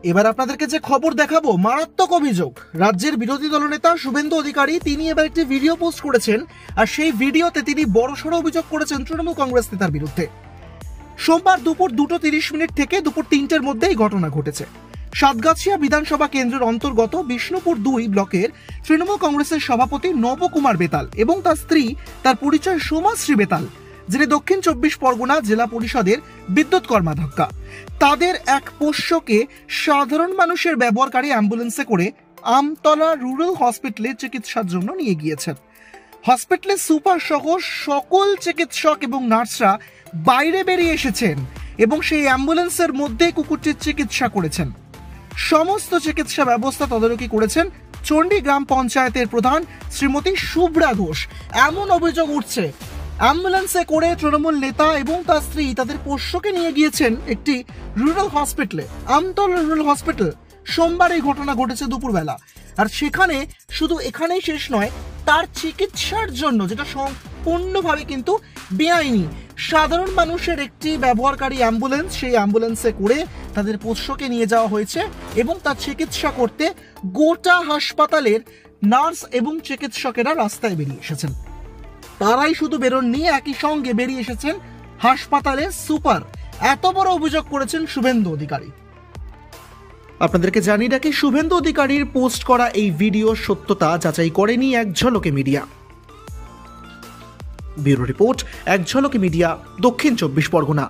এবার আপনাদেরকে যে খবর দেখাবো, মারাত্মক অভিযোগ। রাজ্যের বিরোধী দলনেতা শুভেন্দু অধিকারী তিনি এবার একটি ভিডিও পোস্ট করেছেন, আর সেই ভিডিওতে তিনি বড়সড় অভিযোগ করেছেন তৃণমূল কংগ্রেস নেতার বিরুদ্ধে। সোমবার দুপুর 2:30 থেকে দুপুর 3টের মধ্যে এই ঘটনা ঘটেছে। সাতগাছিয়া বিধানসভা কেন্দ্রের অন্তর্গত বিষ্ণুপুর 2 ব্লকের তৃণমূল কংগ্রেসের সভাপতি নবকুমার বেতাল এবং তার স্ত্রী, তার পরিচয় সোমাশ্রী বেতাল, যিনি দক্ষিণ 24 পরগনা জেলা পরিষদের বিদ্যুৎ কর্মাধ্যক্ষা, তাদের এক পোষ্যকে সাধারণ মানুষের ব্যবহারকারী অ্যাম্বুলেন্সে করে আমতলা রুরাল হসপিটালে চিকিৎসার জন্য নিয়ে গিয়েছেন। হসপিটালের সুপার সহ সকল চিকিৎসক এবং নার্সরা বাইরে বেরিয়ে এসেছেন এবং সেই অ্যাম্বুলেন্সের মধ্যে কুকুরটির চিকিৎসা করেছেন। সমস্ত চিকিৎসা ব্যবস্থা তদারকি করেছেন চণ্ডী গ্রাম পঞ্চায়েতের প্রধান শ্রীমতী শুভ্রা ঘোষ। এমন অভিযোগ উঠছে, অ্যাম্বুলেন্সে করে তৃণমূল নেতা এবং তার স্ত্রী তাদের পোষ্যকে নিয়ে গিয়েছেন একটি রুরাল হসপিটালে, আমতলা রুরাল হসপিটাল। সোমবার এই ঘটনা ঘটেছে দুপুরবেলা। আর সেখানে শুধু এখানেই শেষ নয়, তার চিকিৎসার জন্য, যেটা সম্পূর্ণভাবে কিন্তু বেআইনি, সাধারণ মানুষের একটি ব্যবহারকারী অ্যাম্বুলেন্স, সেই অ্যাম্বুলেন্সে করে তাদের পোষ্যকে নিয়ে যাওয়া হয়েছে এবং তার চিকিৎসা করতে গোটা হাসপাতালের নার্স এবং চিকিৎসকেরা রাস্তায় বেরিয়ে এসেছেন। তারাই শুধু বেরোননি, একই সঙ্গে বেরিয়ে এসেছেন হাসপাতালের সুপার। এত বড় অভিযোগ করেছেন শুভেন্দু অধিকারী। আপনাদেরকে জানিয়ে রাখি, শুভেন্দু অধিকারীর পোস্ট করা এই ভিডিও সত্যতা যাচাই করেনি এক ঝলকে মিডিয়া। ব্যুরো রিপোর্ট, এক ঝলকে মিডিয়া, দক্ষিণ 24 পরগনা।